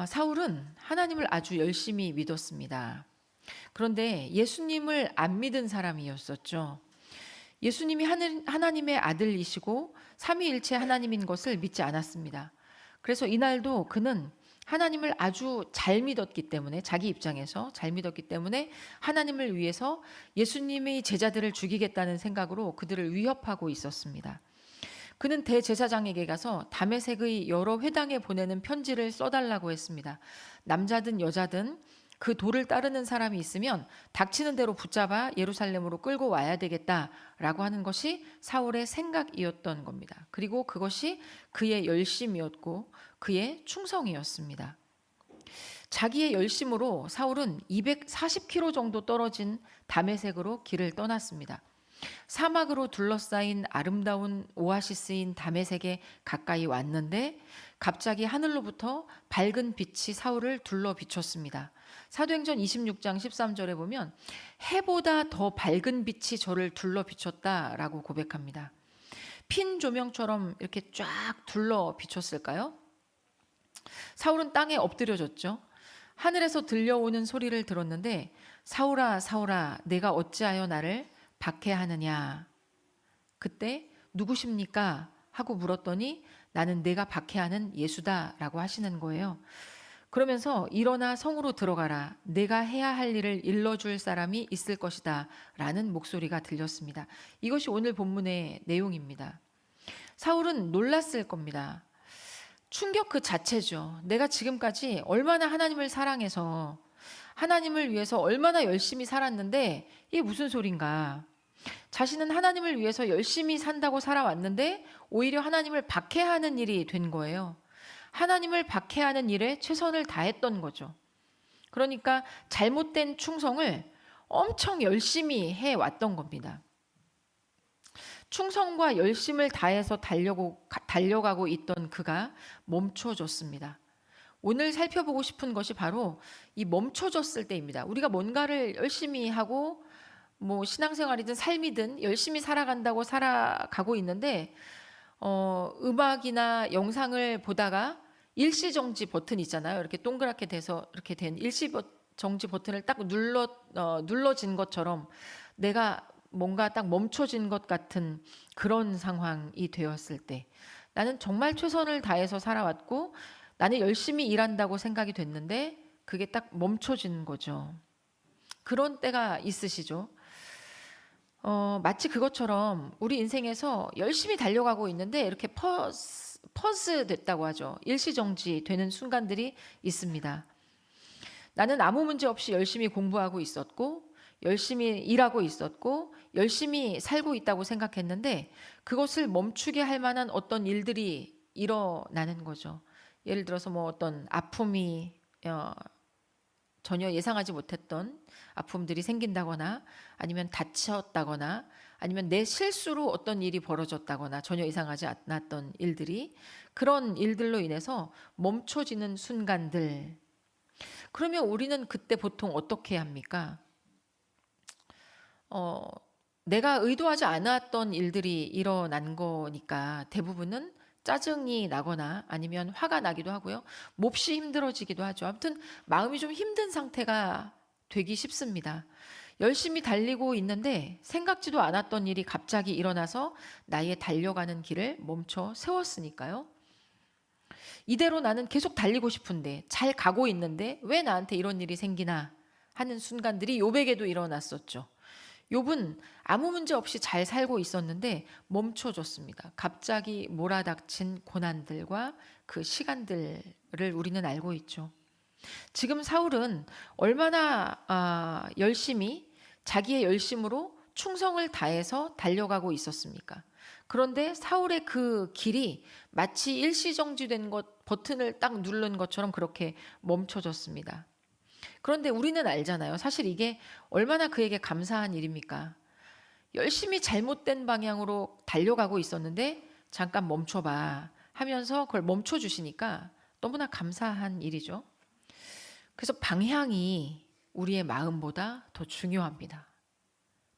사울은 하나님을 아주 열심히 믿었습니다. 그런데 예수님을 안 믿은 사람이었었죠. 예수님이 하나님의 아들이시고 삼위일체 하나님인 것을 믿지 않았습니다. 그래서 이날도 그는 하나님을 아주 잘 믿었기 때문에, 자기 입장에서 잘 믿었기 때문에 하나님을 위해서 예수님의 제자들을 죽이겠다는 생각으로 그들을 위협하고 있었습니다. 그는 대제사장에게 가서 다메섹의 여러 회당에 보내는 편지를 써달라고 했습니다. 남자든 여자든 그 도를 따르는 사람이 있으면 닥치는 대로 붙잡아 예루살렘으로 끌고 와야 되겠다라고 하는 것이 사울의 생각이었던 겁니다. 그리고 그것이 그의 열심이었고 그의 충성이었습니다. 자기의 열심으로 사울은 240km 정도 떨어진 다메섹으로 길을 떠났습니다. 사막으로 둘러싸인 아름다운 오아시스인 다메섹에 가까이 왔는데 갑자기 하늘로부터 밝은 빛이 사울을 둘러 비췄습니다. 사도행전 26장 13절에 보면 해보다 더 밝은 빛이 저를 둘러 비췄다라고 고백합니다. 핀 조명처럼 이렇게 쫙 둘러 비췄을까요? 사울은 땅에 엎드려졌죠. 하늘에서 들려오는 소리를 들었는데 사울아 사울아 내가 어찌하여 나를 박해하느냐. 그때 누구십니까? 하고 물었더니 나는 내가 박해하는 예수다라고 하시는 거예요. 그러면서 일어나 성으로 들어가라. 내가 해야 할 일을 일러줄 사람이 있을 것이다 라는 목소리가 들렸습니다. 이것이 오늘 본문의 내용입니다. 사울은 놀랐을 겁니다. 충격 그 자체죠. 내가 지금까지 얼마나 하나님을 사랑해서 하나님을 위해서 얼마나 열심히 살았는데 이게 무슨 소린가. 자신은 하나님을 위해서 열심히 산다고 살아왔는데 오히려 하나님을 박해하는 일이 된 거예요. 하나님을 박해하는 일에 최선을 다했던 거죠. 그러니까 잘못된 충성을 엄청 열심히 해왔던 겁니다. 충성과 열심을 다해서 달려가고 있던 그가 멈춰졌습니다. 오늘 살펴보고 싶은 것이 바로 이 멈춰졌을 때입니다. 우리가 뭔가를 열심히 하고 신앙생활이든 삶이든 열심히 살아간다고 살아가고 있는데 음악이나 영상을 보다가 일시정지 버튼 있잖아요. 이렇게 동그랗게 돼서 이렇게 된 일시정지 버튼을 딱 눌러진 것처럼 내가 뭔가 딱 멈춰진 것 같은 그런 상황이 되었을 때 나는 정말 최선을 다해서 살아왔고 나는 열심히 일한다고 생각이 됐는데 그게 딱 멈춰진 거죠. 그런 때가 있으시죠? 마치 그것처럼 우리 인생에서 열심히 달려가고 있는데 이렇게 퍼즈 됐다고 하죠. 일시정지 되는 순간들이 있습니다. 나는 아무 문제 없이 열심히 공부하고 있었고 열심히 일하고 있었고 열심히 살고 있다고 생각했는데 그것을 멈추게 할 만한 어떤 일들이 일어나는 거죠. 예를 들어서 어떤 아픔이 전혀 예상하지 못했던 아픔들이 생긴다거나 아니면 다쳤다거나 아니면 내 실수로 어떤 일이 벌어졌다거나 전혀 예상하지 않았던 일들이 그런 일들로 인해서 멈춰지는 순간들. 그러면 우리는 그때 보통 어떻게 합니까? 내가 의도하지 않았던 일들이 일어난 거니까 대부분은 짜증이 나거나 아니면 화가 나기도 하고요. 몹시 힘들어지기도 하죠. 아무튼 마음이 좀 힘든 상태가 되기 쉽습니다. 열심히 달리고 있는데 생각지도 않았던 일이 갑자기 일어나서 나의 달려가는 길을 멈춰 세웠으니까요. 이대로 나는 계속 달리고 싶은데 잘 가고 있는데 왜 나한테 이런 일이 생기나 하는 순간들이 욥에게도 일어났었죠. 욥은 아무 문제 없이 잘 살고 있었는데 멈춰졌습니다. 갑자기 몰아닥친 고난들과 그 시간들을 우리는 알고 있죠. 지금 사울은 얼마나 열심히 자기의 열심으로 충성을 다해서 달려가고 있었습니까? 그런데 사울의 그 길이 마치 일시정지된 버튼을 딱 누른 것처럼 그렇게 멈춰졌습니다. 그런데 우리는 알잖아요. 사실 이게 얼마나 그에게 감사한 일입니까? 열심히 잘못된 방향으로 달려가고 있었는데 잠깐 멈춰봐 하면서 그걸 멈춰주시니까 너무나 감사한 일이죠. 그래서 방향이 우리의 마음보다 더 중요합니다.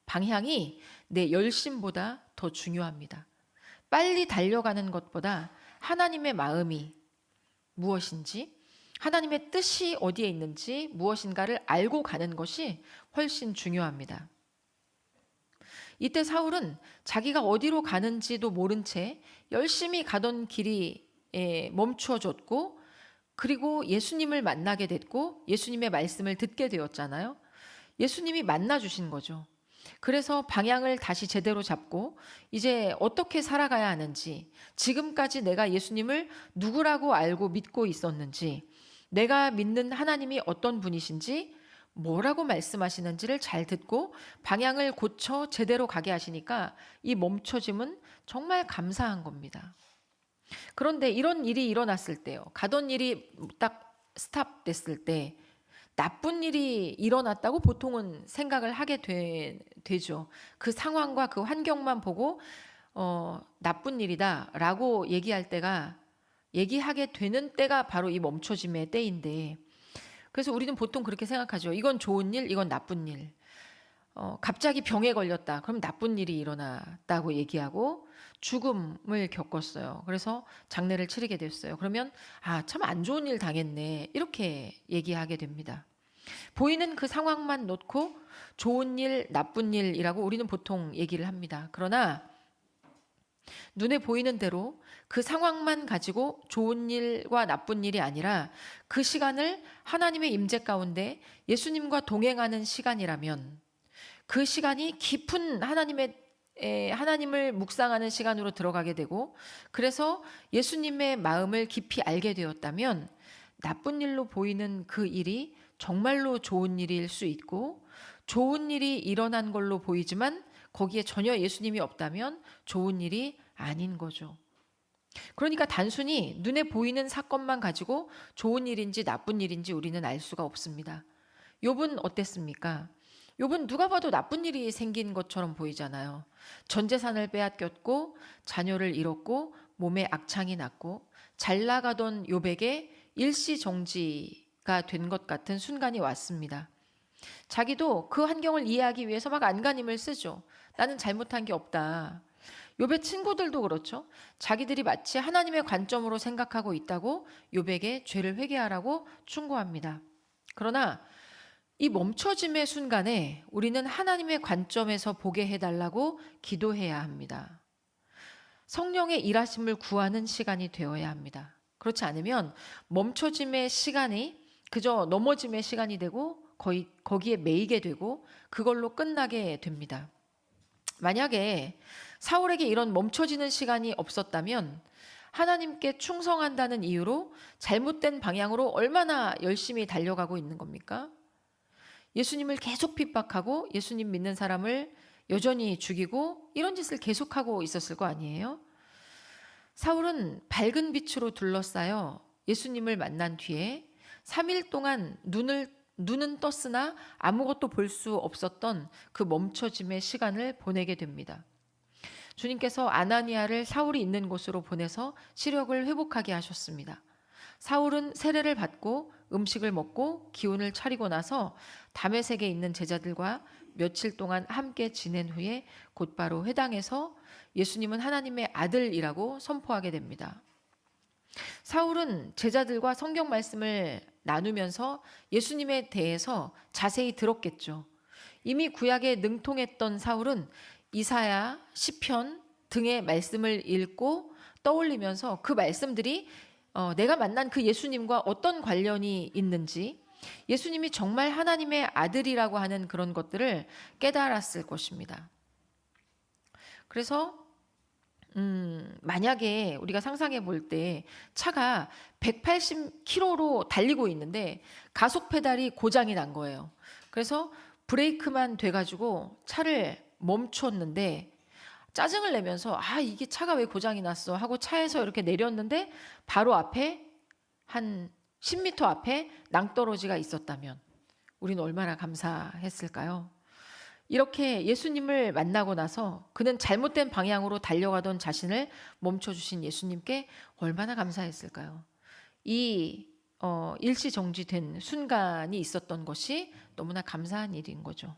방향이 내 열심보다 더 중요합니다. 빨리 달려가는 것보다 하나님의 마음이 무엇인지 하나님의 뜻이 어디에 있는지 무엇인가를 알고 가는 것이 훨씬 중요합니다. 이때 사울은 자기가 어디로 가는지도 모른 채 열심히 가던 길이 멈추어졌고, 그리고 예수님을 만나게 됐고 예수님의 말씀을 듣게 되었잖아요. 예수님이 만나 주신 거죠. 그래서 방향을 다시 제대로 잡고 이제 어떻게 살아가야 하는지, 지금까지 내가 예수님을 누구라고 알고 믿고 있었는지, 내가 믿는 하나님이 어떤 분이신지, 뭐라고 말씀하시는지를 잘 듣고 방향을 고쳐 제대로 가게 하시니까 이 멈춰짐은 정말 감사한 겁니다. 그런데 이런 일이 일어났을 때요, 가던 일이 딱 스탑 됐을 때 나쁜 일이 일어났다고 보통은 생각을 하게 되죠. 그 상황과 그 환경만 보고 나쁜 일이다라고 얘기하게 되는 때가 바로 이 멈춰짐의 때인데, 그래서 우리는 보통 그렇게 생각하죠. 이건 좋은 일, 이건 나쁜 일. 갑자기 병에 걸렸다. 그럼 나쁜 일이 일어났다고 얘기하고, 죽음을 겪었어요. 그래서 장례를 치르게 됐어요. 그러면 참 안 좋은 일 당했네, 이렇게 얘기하게 됩니다. 보이는 그 상황만 놓고 좋은 일, 나쁜 일이라고 우리는 보통 얘기를 합니다. 그러나 눈에 보이는 대로 그 상황만 가지고 좋은 일과 나쁜 일이 아니라 그 시간을 하나님의 임재 가운데 예수님과 동행하는 시간이라면 그 시간이 깊은 하나님을 묵상하는 시간으로 들어가게 되고, 그래서 예수님의 마음을 깊이 알게 되었다면 나쁜 일로 보이는 그 일이 정말로 좋은 일일 수 있고, 좋은 일이 일어난 걸로 보이지만 거기에 전혀 예수님이 없다면 좋은 일이 아닌 거죠. 그러니까 단순히 눈에 보이는 사건만 가지고 좋은 일인지 나쁜 일인지 우리는 알 수가 없습니다. 욥은 어땠습니까? 욥은 누가 봐도 나쁜 일이 생긴 것처럼 보이잖아요. 전 재산을 빼앗겼고 자녀를 잃었고 몸에 악창이 났고 잘 나가던 욥에게 일시정지가 된 것 같은 순간이 왔습니다. 자기도 그 환경을 이해하기 위해서 막 안간힘을 쓰죠. 나는 잘못한 게 없다. 욥의 친구들도 그렇죠. 자기들이 마치 하나님의 관점으로 생각하고 있다고 욥에게 죄를 회개하라고 충고합니다. 그러나 이 멈춰짐의 순간에 우리는 하나님의 관점에서 보게 해달라고 기도해야 합니다. 성령의 일하심을 구하는 시간이 되어야 합니다. 그렇지 않으면 멈춰짐의 시간이 그저 넘어짐의 시간이 되고 거기에 매이게 되고 그걸로 끝나게 됩니다. 만약에 사울에게 이런 멈춰지는 시간이 없었다면 하나님께 충성한다는 이유로 잘못된 방향으로 얼마나 열심히 달려가고 있는 겁니까? 예수님을 계속 핍박하고 예수님 믿는 사람을 여전히 죽이고 이런 짓을 계속하고 있었을 거 아니에요? 사울은 밝은 빛으로 둘러싸여 예수님을 만난 뒤에 3일 동안 눈은 떴으나 아무것도 볼 수 없었던 그 멈춰짐의 시간을 보내게 됩니다. 주님께서 아나니아를 사울이 있는 곳으로 보내서 시력을 회복하게 하셨습니다. 사울은 세례를 받고 음식을 먹고 기운을 차리고 나서 다메섹에 있는 제자들과 며칠 동안 함께 지낸 후에 곧바로 회당에서 예수님은 하나님의 아들이라고 선포하게 됩니다. 사울은 제자들과 성경 말씀을 나누면서 예수님에 대해서 자세히 들었겠죠. 이미 구약에 능통했던 사울은 이사야, 시편 등의 말씀을 읽고 떠올리면서 그 말씀들이 내가 만난 그 예수님과 어떤 관련이 있는지, 예수님이 정말 하나님의 아들이라고 하는 그런 것들을 깨달았을 것입니다. 그래서 만약에 우리가 상상해 볼 때 차가 180km로 달리고 있는데 가속 페달이 고장이 난 거예요. 그래서 브레이크만 돼가지고 차를 멈췄는데 짜증을 내면서 이게 차가 왜 고장이 났어 하고 차에서 이렇게 내렸는데 바로 앞에 한 10m 앞에 낭떠러지가 있었다면 우리는 얼마나 감사했을까요? 이렇게 예수님을 만나고 나서 그는 잘못된 방향으로 달려가던 자신을 멈춰주신 예수님께 얼마나 감사했을까요? 이 일시정지된 순간이 있었던 것이 너무나 감사한 일인 거죠.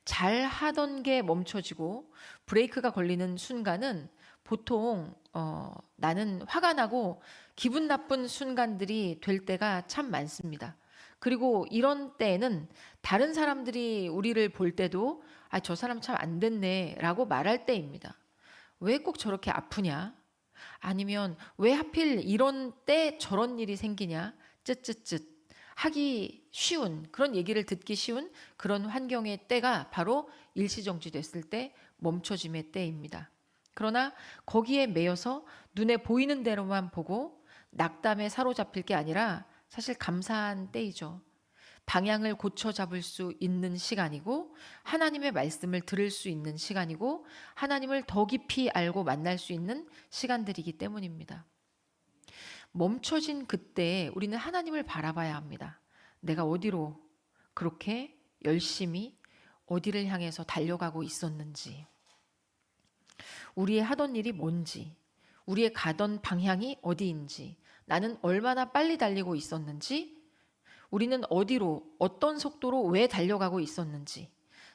잘 하던 게 멈춰지고 브레이크가 걸리는 순간은 보통 나는 화가 나고 기분 나쁜 순간들이 될 때가 참 많습니다. 그리고 이런 때에는 다른 사람들이 우리를 볼 때도 아, 저 사람 참 안 됐네 라고 말할 때입니다. 왜 꼭 저렇게 아프냐? 아니면 왜 하필 이런 때 저런 일이 생기냐? 쯧쯧쯧 하기 쉬운 그런 얘기를 듣기 쉬운 그런 환경의 때가 바로 일시정지 됐을 때 멈춰짐의 때입니다. 그러나 거기에 매여서 눈에 보이는 대로만 보고 낙담에 사로잡힐 게 아니라 사실 감사한 때이죠. 방향을 고쳐 잡을 수 있는 시간이고 하나님의 말씀을 들을 수 있는 시간이고 하나님을 더 깊이 알고 만날 수 있는 시간들이기 때문입니다. 멈춰진 그때 우리는 하나님을 바라봐야 합니다. 내가 어디로 그렇게 열심히 어디를 향해서 달려가고 있었는지, 우리의 하던 일이 뭔지, 우리의 가던 방향이 어디인지, 나는 얼마나 빨리 달리고 있었는지, 우리는 어디로 어떤 속도로 왜 달려가고 있었는지,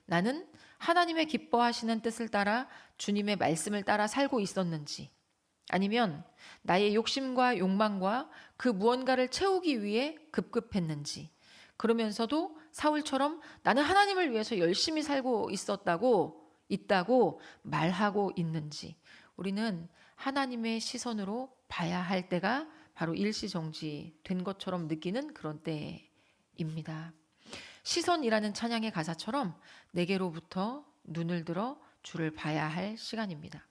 나는 하나님의 기뻐하시는 뜻을 따라 주님의 말씀을 따라 살고 있었는지, 아니면 나의 욕심과 욕망과 그 무언가를 채우기 위해 급급했는지, 그러면서도 사울처럼 나는 하나님을 위해서 열심히 살고 있다고 말하고 있는지, 우리는 하나님의 시선으로 봐야 할 때가 바로 일시정지 된 것처럼 느끼는 그런 때입니다. 시선이라는 찬양의 가사처럼 내게로부터 눈을 들어 주를 봐야 할 시간입니다.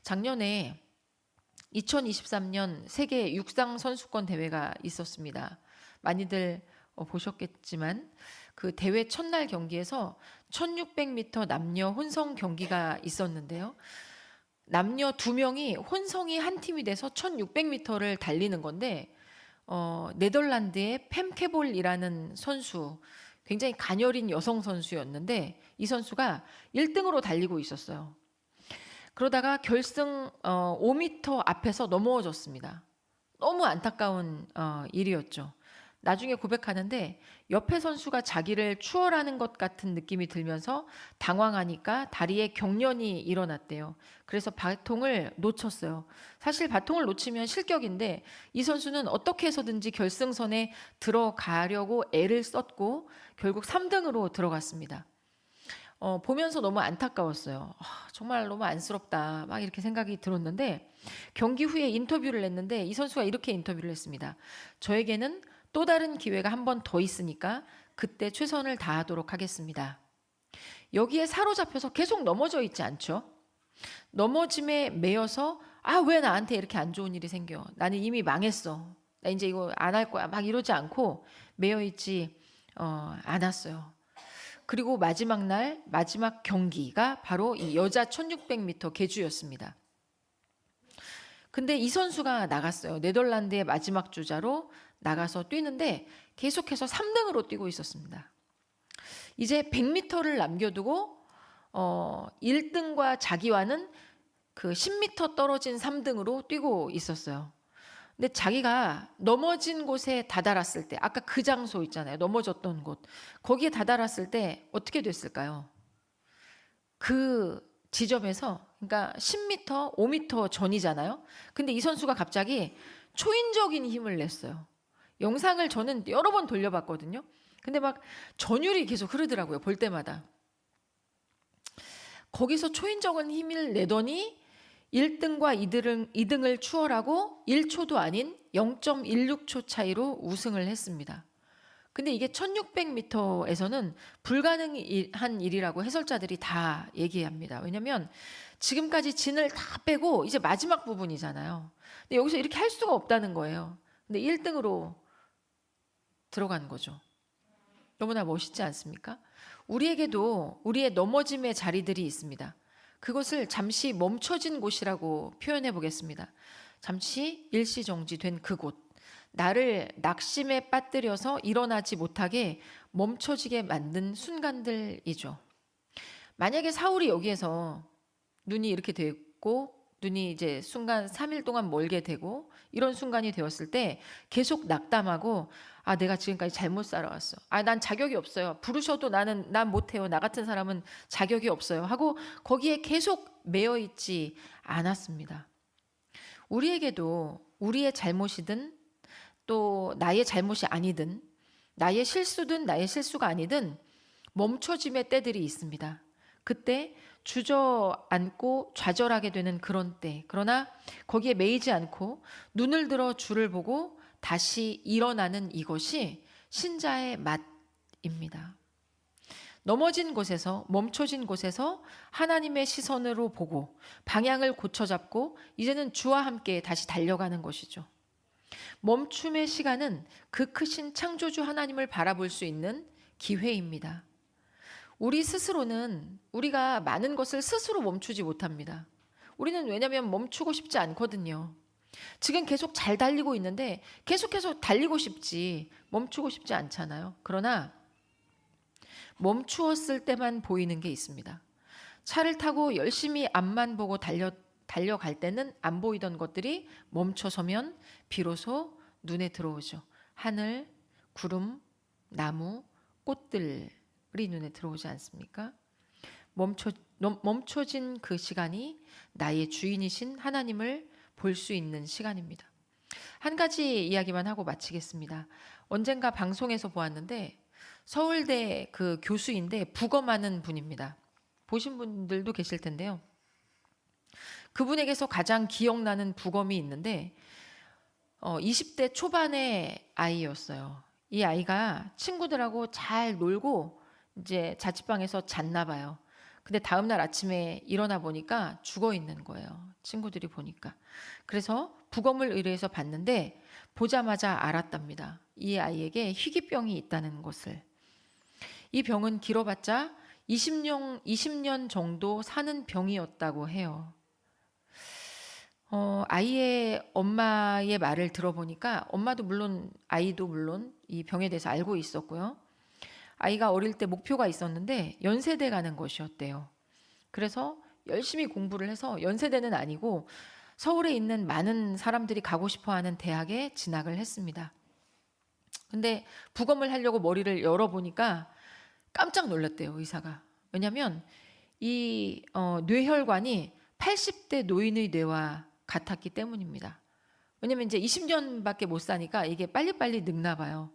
작년에 2023년 세계 육상 선수권 대회가 있었습니다. 많이들 보셨겠지만 그 대회 첫날 경기에서 1600m 남녀 혼성 경기가 있었는데요. 남녀 2명이 혼성이 한 팀이 돼서 1600m를 달리는 건데 네덜란드의 fem케볼이라는 선수, 굉장히 가녀린 여성 선수였는데 이 선수가 1등으로 달리고 있었어요. 그러다가 결승 5m 앞에서 넘어졌습니다. 너무 안타까운 일이었죠. 나중에 고백하는데 옆에 선수가 자기를 추월하는 것 같은 느낌이 들면서 당황하니까 다리에 경련이 일어났대요. 그래서 바통을 놓쳤어요. 사실 바통을 놓치면 실격인데 이 선수는 어떻게 해서든지 결승선에 들어가려고 애를 썼고 결국 3등으로 들어갔습니다. 보면서 너무 안타까웠어요. 정말 너무 안쓰럽다 막 이렇게 생각이 들었는데 경기 후에 인터뷰를 했는데 이 선수가 이렇게 인터뷰를 했습니다. 저에게는 또 다른 기회가 한 번 더 있으니까 그때 최선을 다하도록 하겠습니다. 여기에 사로잡혀서 계속 넘어져 있지 않죠? 넘어짐에 매여서 왜 나한테 이렇게 안 좋은 일이 생겨? 나는 이미 망했어. 나 이제 이거 안 할 거야. 막 이러지 않고 매여 있지 않았어요. 그리고 마지막 날 마지막 경기가 바로 이 여자 1600m 계주였습니다. 근데 이 선수가 나갔어요. 네덜란드의 마지막 주자로 나가서 뛰는데 계속해서 3등으로 뛰고 있었습니다. 이제 100m를 남겨두고 1등과 자기와는 그 10m 떨어진 3등으로 뛰고 있었어요. 근데 자기가 넘어진 곳에 다다랐을 때, 아까 그 장소 있잖아요. 넘어졌던 곳. 거기에 다다랐을 때 어떻게 됐을까요? 그 지점에서, 그러니까 10m, 5m 전이잖아요. 근데 이 선수가 갑자기 초인적인 힘을 냈어요. 영상을 저는 여러 번 돌려봤거든요. 근데 막 전율이 계속 흐르더라고요. 볼 때마다. 거기서 초인적인 힘을 내더니 1등과 2등을 추월하고 1초도 아닌 0.16초 차이로 우승을 했습니다. 근데 이게 1600m에서는 불가능한 일이라고 해설자들이 다 얘기합니다. 왜냐면 지금까지 진을 다 빼고 이제 마지막 부분이잖아요. 근데 여기서 이렇게 할 수가 없다는 거예요. 근데 1등으로 들어간 거죠. 너무나 멋있지 않습니까? 우리에게도 우리의 넘어짐의 자리들이 있습니다. 그것을 잠시 멈춰진 곳이라고 표현해 보겠습니다. 잠시 일시정지된 그곳. 나를 낙심에 빠뜨려서 일어나지 못하게 멈춰지게 만든 순간들이죠. 만약에 사울이 여기에서 눈이 이렇게 됐고 눈이 이제 순간 3일 동안 멀게 되고 이런 순간이 되었을 때 계속 낙담하고 아, 내가 지금까지 잘못 살아왔어. 아, 난 자격이 없어요. 부르셔도 난 못해요. 나 같은 사람은 자격이 없어요. 하고 거기에 계속 매여 있지 않았습니다. 우리에게도 우리의 잘못이든 또 나의 잘못이 아니든 나의 실수든 나의 실수가 아니든 멈춰짐의 때들이 있습니다. 그때 주저앉고 좌절하게 되는 그런 때, 그러나 거기에 매이지 않고 눈을 들어 주를 보고 다시 일어나는 이것이 신자의 맛입니다. 넘어진 곳에서, 멈춰진 곳에서 하나님의 시선으로 보고 방향을 고쳐잡고 이제는 주와 함께 다시 달려가는 것이죠. 멈춤의 시간은 그 크신 창조주 하나님을 바라볼 수 있는 기회입니다. 우리 스스로는 우리가 많은 것을 스스로 멈추지 못합니다. 우리는 왜냐하면 멈추고 싶지 않거든요. 지금 계속 잘 달리고 있는데 계속해서 달리고 싶지 멈추고 싶지 않잖아요. 그러나 멈추었을 때만 보이는 게 있습니다. 차를 타고 열심히 앞만 보고 달려갈 때는 안 보이던 것들이 멈춰서면 비로소 눈에 들어오죠. 하늘, 구름, 나무, 꽃들이 눈에 들어오지 않습니까? 멈춰진 그 시간이 나의 주인이신 하나님을 볼 수 있는 시간입니다. 한 가지 이야기만 하고 마치겠습니다. 언젠가 방송에서 보았는데 서울대 그 교수인데 국어하는 분입니다. 보신 분들도 계실 텐데요. 그분에게서 가장 기억나는 부검이 있는데 20대 초반의 아이였어요. 이 아이가 친구들하고 잘 놀고 이제 자취방에서 잤나 봐요. 근데 다음날 아침에 일어나 보니까 죽어 있는 거예요. 친구들이 보니까. 그래서 부검을 의뢰해서 봤는데 보자마자 알았답니다. 이 아이에게 희귀병이 있다는 것을. 이 병은 길어봤자 20년 정도 사는 병이었다고 해요. 아이의 엄마의 말을 들어보니까 엄마도 물론 아이도 물론 이 병에 대해서 알고 있었고요. 아이가 어릴 때 목표가 있었는데 연세대 가는 것이었대요. 그래서 열심히 공부를 해서 연세대는 아니고 서울에 있는 많은 사람들이 가고 싶어하는 대학에 진학을 했습니다. 근데 부검을 하려고 머리를 열어보니까 깜짝 놀랐대요, 의사가. 왜냐하면 이 뇌혈관이 80대 노인의 뇌와 같았기 때문입니다. 왜냐면 이제 20년밖에 못 사니까 이게 빨리빨리 늙나 봐요.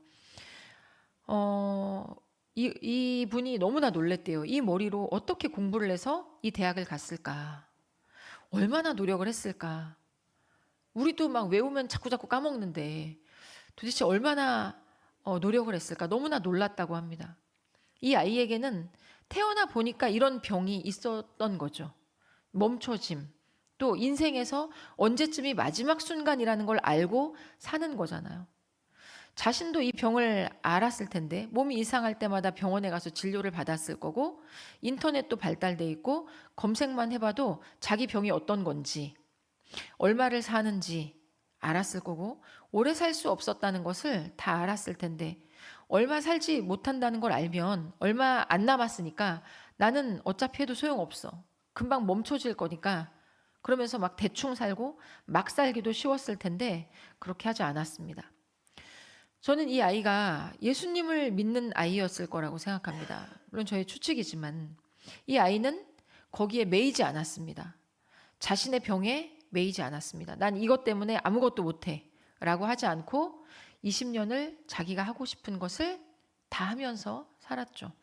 이 분이 너무나 놀랬대요. 이 머리로 어떻게 공부를 해서 이 대학을 갔을까? 얼마나 노력을 했을까? 우리도 막 외우면 자꾸자꾸 까먹는데 도대체 얼마나 노력을 했을까? 너무나 놀랐다고 합니다. 이 아이에게는 태어나 보니까 이런 병이 있었던 거죠. 멈춰짐. 또 인생에서 언제쯤이 마지막 순간이라는 걸 알고 사는 거잖아요. 자신도 이 병을 알았을 텐데 몸이 이상할 때마다 병원에 가서 진료를 받았을 거고 인터넷도 발달돼 있고 검색만 해봐도 자기 병이 어떤 건지 얼마를 사는지 알았을 거고 오래 살 수 없었다는 것을 다 알았을 텐데 얼마 살지 못한다는 걸 알면 얼마 안 남았으니까 나는 어차피 해도 소용없어. 금방 멈춰질 거니까 그러면서 막 대충 살고 막 살기도 쉬웠을 텐데 그렇게 하지 않았습니다. 저는 이 아이가 예수님을 믿는 아이였을 거라고 생각합니다. 물론 저의 추측이지만 이 아이는 거기에 매이지 않았습니다. 자신의 병에 매이지 않았습니다. 난 이것 때문에 아무것도 못해 라고 하지 않고 20년을 자기가 하고 싶은 것을 다 하면서 살았죠.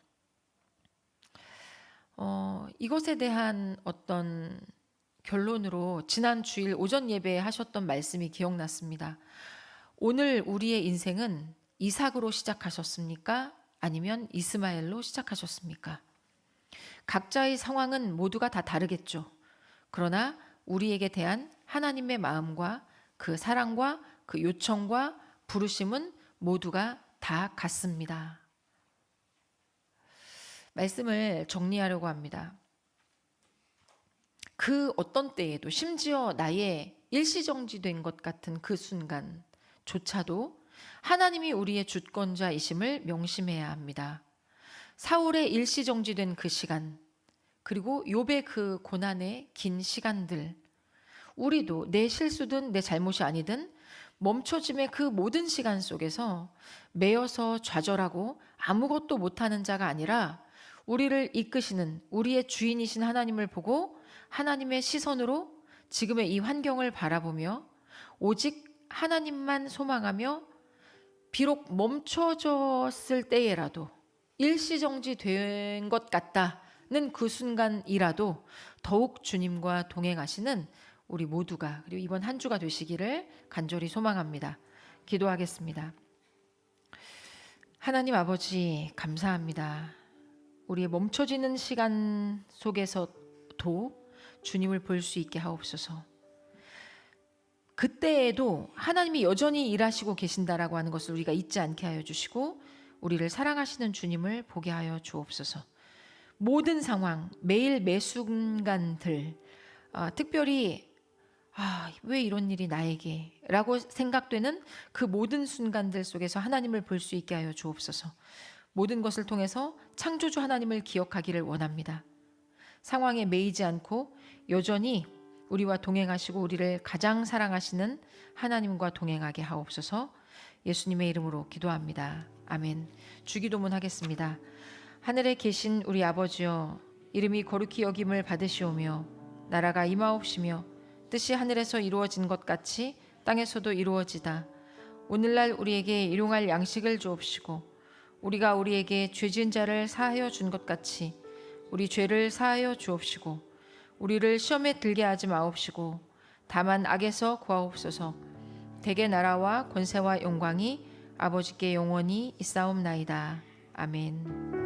이것에 대한 어떤 결론으로 지난 주일 오전 예배에 하셨던 말씀이 기억났습니다. 오늘 우리의 인생은 이삭으로 시작하셨습니까? 아니면 이스마엘로 시작하셨습니까? 각자의 상황은 모두가 다 다르겠죠. 그러나 우리에게 대한 하나님의 마음과 그 사랑과 그 요청과 부르심은 모두가 다 같습니다. 말씀을 정리하려고 합니다. 그 어떤 때에도 심지어 나의 일시정지된 것 같은 그 순간조차도 하나님이 우리의 주권자이심을 명심해야 합니다. 사울의 일시정지된 그 시간, 그리고 욥의 그 고난의 긴 시간들, 우리도 내 실수든 내 잘못이 아니든 멈춰짐의 그 모든 시간 속에서 매여서 좌절하고 아무것도 못하는 자가 아니라 우리를 이끄시는 우리의 주인이신 하나님을 보고 하나님의 시선으로 지금의 이 환경을 바라보며 오직 하나님만 소망하며 비록 멈춰졌을 때에라도 일시정지 된 것 같다는 그 순간이라도 더욱 주님과 동행하시는 우리 모두가, 그리고 이번 한 주가 되시기를 간절히 소망합니다. 기도하겠습니다. 하나님 아버지, 감사합니다. 우리의 멈춰지는 시간 속에서도 주님을 볼 수 있게 하옵소서. 그때에도 하나님이 여전히 일하시고 계신다라고 하는 것을 우리가 잊지 않게 하여 주시고 우리를 사랑하시는 주님을 보게 하여 주옵소서. 모든 상황, 매일 매 순간들, 특별히 왜 이런 일이 나에게? 라고 생각되는 그 모든 순간들 속에서 하나님을 볼 수 있게 하여 주옵소서. 모든 것을 통해서 창조주 하나님을 기억하기를 원합니다. 상황에 매이지 않고 여전히 우리와 동행하시고 우리를 가장 사랑하시는 하나님과 동행하게 하옵소서. 예수님의 이름으로 기도합니다. 아멘. 주기도문 하겠습니다. 하늘에 계신 우리 아버지여, 이름이 거룩히 여김을 받으시오며 나라가 임하옵시며 뜻이 하늘에서 이루어진 것 같이 땅에서도 이루어지다. 오늘날 우리에게 일용할 양식을 주옵시고 우리가 우리에게 죄 지은 자를 사하여 준 것 같이 우리 죄를 사하여 주옵시고 우리를 시험에 들게 하지 마옵시고 다만 악에서 구하옵소서. 대개 나라와 권세와 영광이 아버지께 영원히 있사옵나이다. 아멘.